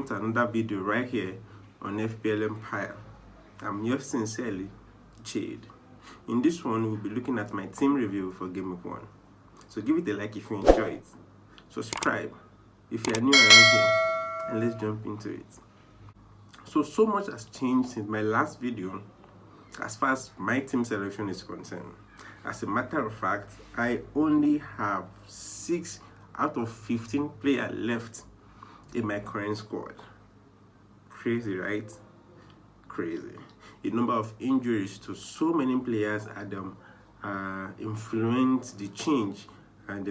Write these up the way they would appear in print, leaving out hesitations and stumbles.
to another video right here on FPL Empire. I'm yours sincerely, Jade. In this one, we'll be looking at my team review for Gameweek 1. So give it a like if you enjoy it. Subscribe if you are new around here, and let's jump into it. So much has changed since my last video as far as my team selection is concerned. As a matter of fact, I only have 6 out of 15 players left in my current squad. Crazy, right? Crazy. The number of injuries to so many players had influenced the change, and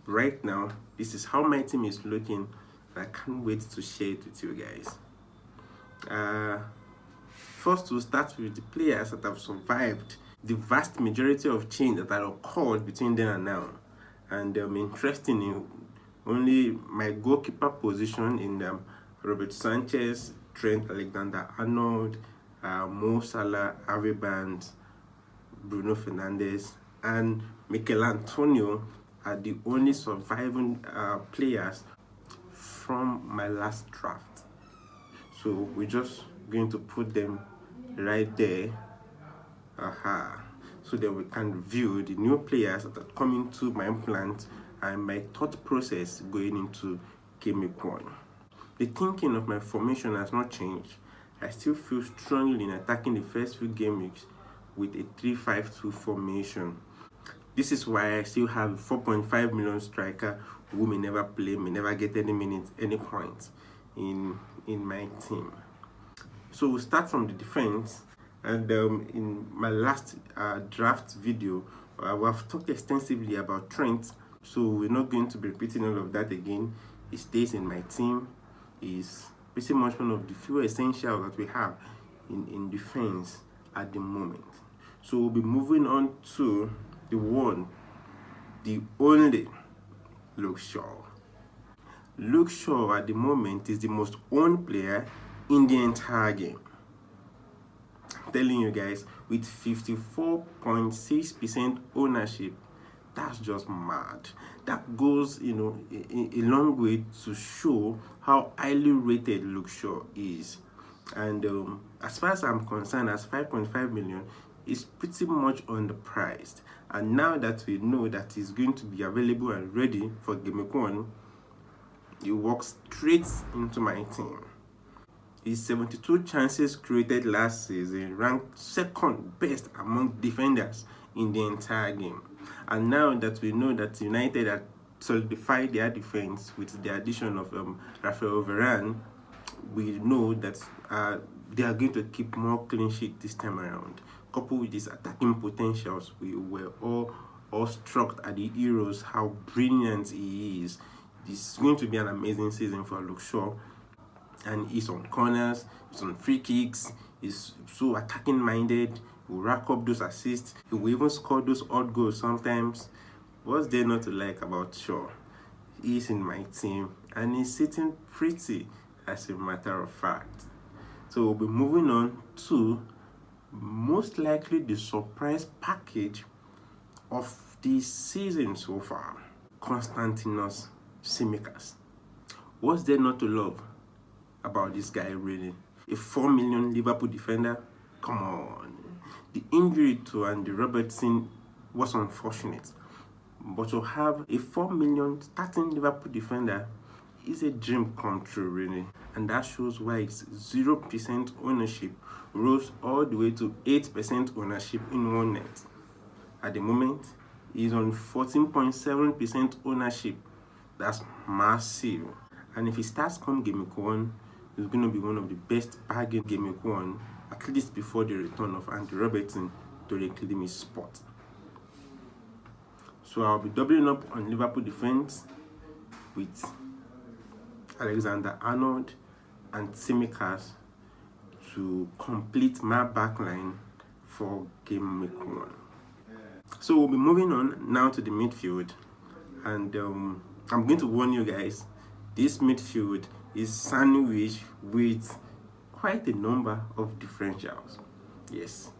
right now this is how my team is looking. I can't wait to share it with you guys. First, we'll start with the players that have survived the vast majority of change that have occurred between then and now. And interestingly, only my goalkeeper position in Robert Sanchez, Trent Alexander-Arnold, Mo Salah, Harvey Barnes, Bruno Fernandes, and Mikel Antonio are the only surviving players from my last draft. So we're just going to put them right there, so that we can review the new players that are coming to my plant and my thought process going into Gameweek 1. The thinking of my formation has not changed. I still feel strongly in attacking the first few game weeks with a 3-5-2 formation. This is why I still have a 4.5 million striker who may never play, may never get any minutes, any points in my team. So we'll start from the defense, and in my last draft video, I've talked extensively about Trent, so we're not going to be repeating all of that again. He stays in my team. He's pretty much one of the few essentials that we have in defense at the moment. So we'll be moving on to the one, the only Luke Shaw. Luke Shaw at the moment is the most owned player in the entire game. I'm telling you guys, with 54.6% ownership, that's just mad. That goes, a long way to show how highly rated Luke Shaw is. And as far as I'm concerned, as 5.5 million is pretty much underpriced. And now that we know that he's going to be available and ready for Gameweek 1, he walks straight into my team. His 72 chances created last season ranked second best among defenders in the entire game. And now that we know that United had solidified their defense with the addition of Rafael Varane, we know that they are going to keep more clean sheet this time around. Coupled with his attacking potentials, we were all struck at the Euros how brilliant he is. This is going to be an amazing season for Luke Shaw. And he's on corners, he's on free kicks, he's so attacking minded, he will rack up those assists, he will even score those odd goals sometimes. What's there not to like about Shaw? He's in my team and he's sitting pretty, as a matter of fact. So we'll be moving on to most likely the surprise package of this season so far, Konstantinos Tsimikas. What's there not to love about this guy, really? A 4 million Liverpool defender? Come on. The injury to Andy Robertson was unfortunate, but to have a 4 million starting Liverpool defender is a dream come true, really. And that shows why it's 0% ownership rose all the way to 8% ownership in one net. At the moment, he's on 14.7% ownership. That's massive. And if he starts come Gameweek 1, it's going to be one of the best bargain Gameweek 1, at least before the return of Andy Robertson to reclaim his spot. So I'll be doubling up on Liverpool defense with Alexander-Arnold and Tsimikas to complete my backline for Gameweek 1. So we'll be moving on now to the midfield, and I'm going to warn you guys, this midfield is sandwiched with quite a number of differentials. Yes,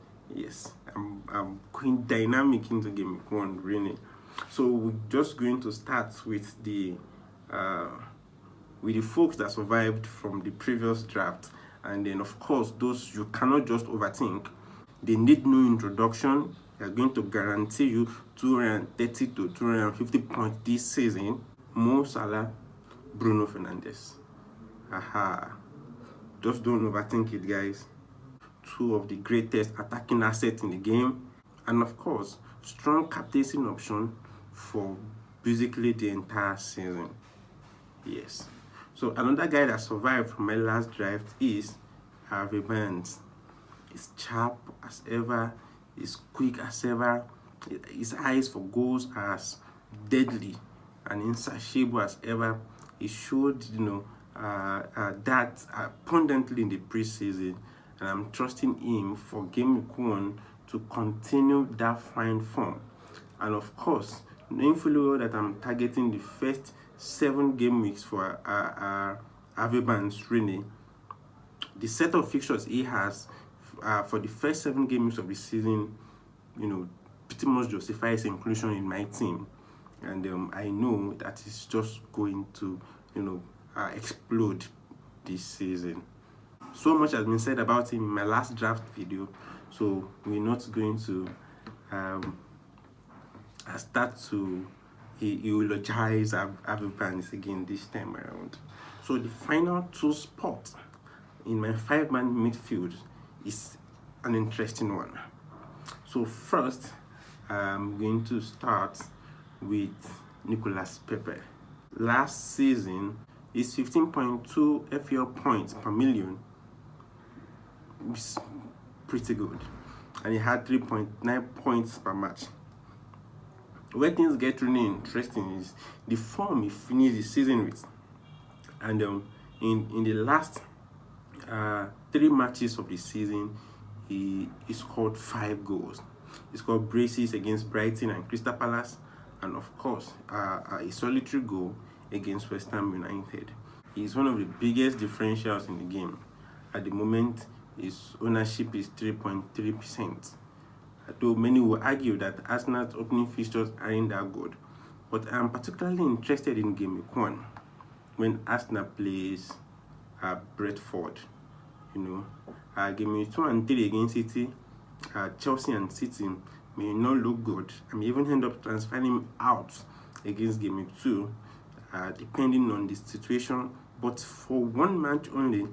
I'm going dynamic into Gameweek 1, really. So we're just going to start with the with the folks that survived from the previous draft. And then, of course, those you cannot just overthink. They need no introduction. They are going to guarantee you 230 to 250 points this season. Mo Salah, Bruno Fernandes. Aha. Just don't overthink it, guys. Two of the greatest attacking assets in the game. And of course, strong captaincy option for basically the entire season. Yes. So another guy that survived from my last draft is Harvey Barnes. He's sharp as ever, he's quick as ever, his eyes for goals are as deadly and insatiable as ever. He showed, that abundantly in the preseason, and I'm trusting him for Gameweek 1 to continue that fine form. And of course, knowing fully well that I'm targeting the first 7 game weeks for Harvey Barnes Rennie, the set of fixtures he has for the first 7 game weeks of the season, pretty much justifies inclusion in my team. And I know that it's just going to, explode this season. So much has been said about him in my last draft video, so we're not going to start to eulogize Harvey Barnes again this time around. So the final 2 spots in my 5-man midfield is an interesting one. So first, I'm going to start with Nicolas Pepe. Last season, his 15.2 FPL points per million is pretty good, and he had 3.9 points per match. Where things get really interesting is the form he finished the season with. And in the last 3 matches of the season, he scored 5 goals. He scored braces against Brighton and Crystal Palace, and of course, a solitary goal against West Ham United. He is one of the biggest differentials in the game. At the moment, his ownership is 3.3%. Though many will argue that Arsenal's opening fixtures aren't that good, but I'm particularly interested in Gameweek 1 when Arsenal plays Brentford. Gameweek 2 and 3 against City, Chelsea and City may not look good. I may even end up transferring him out against Gameweek 2, depending on the situation. But for 1 match only,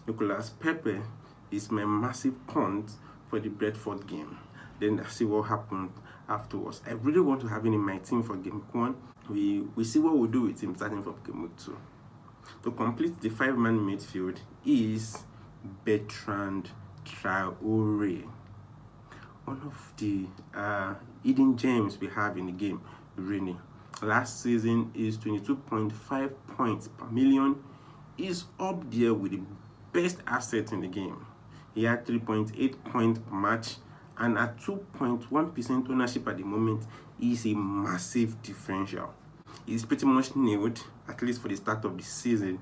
Nicolas Pepe is my massive punt for the Brentford game. Then I see what happens afterwards. I really want to have him in my team for Gameweek 1. We see what we'll do with him starting from Gameweek 2. To complete the 5-man midfield is Bertrand Traore, one of the hidden gems we have in the game, really. Last season is 22.5 points per million. Is up there with the best asset in the game. He had 3.8 points per match, and at 2.1% ownership at the moment is a massive differential. He's pretty much nailed, at least for the start of the season.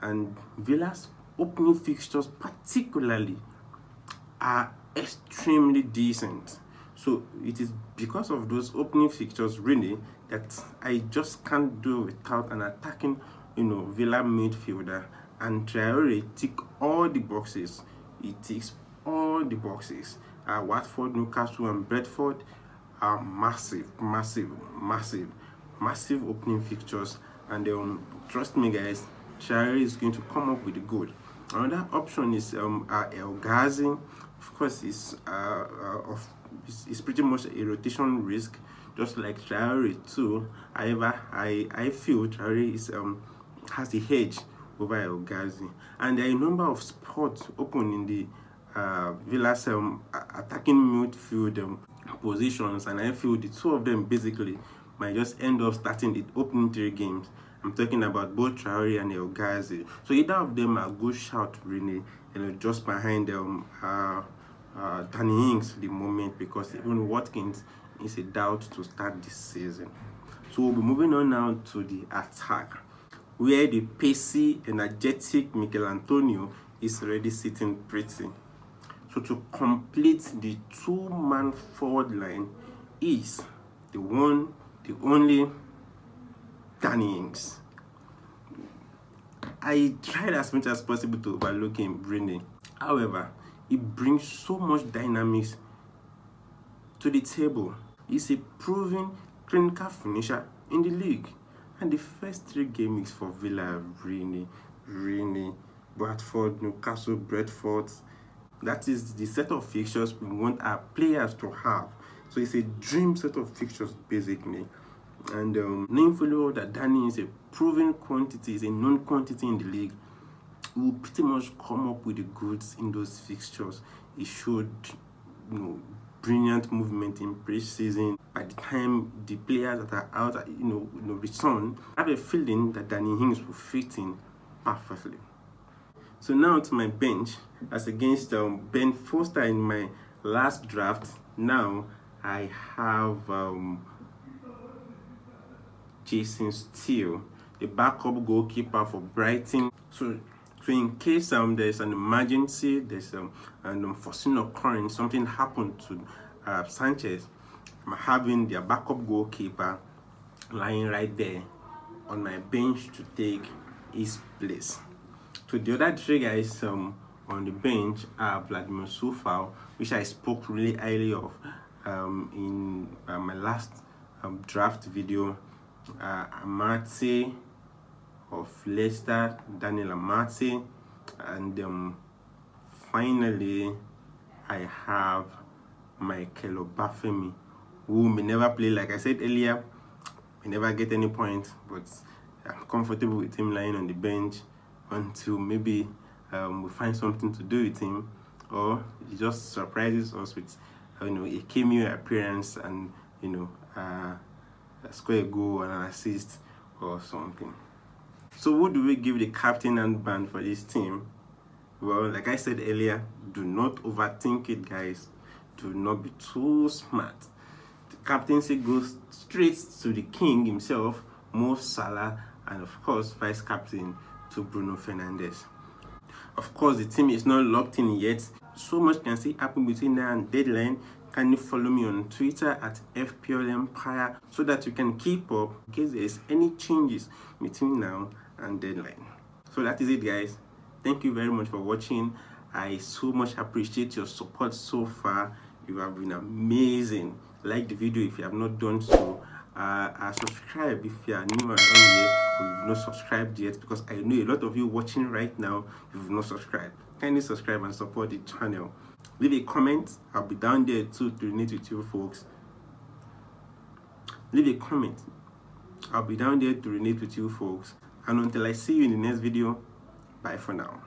And Villa's opening fixtures particularly are extremely decent. So it is because of those opening fixtures really that I just can't do without an attacking, Villa midfielder. And Traore tick all the boxes. He ticks all the boxes. Watford, Newcastle, and Brentford are massive opening fixtures. And trust me, guys, Traore is going to come up with the goal. Another option is El Ghazi. Of course, it's pretty much a rotation risk, just like Traore too. However, I feel Traore is has the edge over El Ghazi, and there are a number of spots open in the Villa's attacking midfield positions, and I feel the 2 of them basically might just end up starting the opening 3 games. I'm talking about both Traore and El Ghazi. So either of them are good shout, really, just behind Danny Ings for the moment, because even Watkins is a doubt to start this season. So we'll be moving on now to the attack, where the pacey, energetic Mikel Antonio is already sitting pretty. So to complete the 2-man forward line is the one, the only Danny Ings. I tried as much as possible to overlook him, Brene. However, he brings so much dynamics to the table. He's a proven clinical finisher in the league. And the first 3 game weeks for Villa are really Bradford, Newcastle, Brentford. That is the set of fixtures we want our players to have. So it's a dream set of fixtures basically. And knowing fully well that Danny is a proven quantity, is a known quantity in the league, we will pretty much come up with the goods in those fixtures. He showed, brilliant movement in pre-season. By the time the players that are out, return, I have a feeling that Danny Ings will fit in perfectly. So now to my bench, as against Ben Foster in my last draft. Now I have Jason Steele, the backup goalkeeper for Brighton. So in case there's an emergency, there's an unforeseen occurrence, something happened to Sanchez, I'm having their backup goalkeeper lying right there on my bench to take his place. So the other 3 guys on the bench are Vladimir Sufal, which I spoke really highly of in my last draft video. Amate of Leicester, Daniel Amate, and finally I have Michael Obafemi, who may never play. Like I said earlier, may never get any points, but I'm comfortable with him lying on the bench until maybe we find something to do with him, or he just surprises us with a cameo appearance and score a goal and an assist or something. So who do we give the captain and band for this team? Well, like I said earlier, do not overthink it, guys. Do not be too smart. The captaincy goes straight to the king himself, Mo Salah, and of course vice captain to Bruno Fernandes. Of course, the team is not locked in yet. So much can still happen between now and deadline. Can you follow me on Twitter at FPL Empire so that you can keep up in case there is any changes between now and deadline. So that is it, guys. Thank you very much for watching. I so much appreciate your support so far. You have been amazing. Like the video if you have not done so. Subscribe if you are new around here or you've not subscribed yet, because I know a lot of you watching right now you've not subscribed. Kindly subscribe and support the channel. Leave a comment. I'll be down there too to relate with you folks. Leave a comment. I'll be down there to relate with you folks. And until I see you in the next video, bye for now.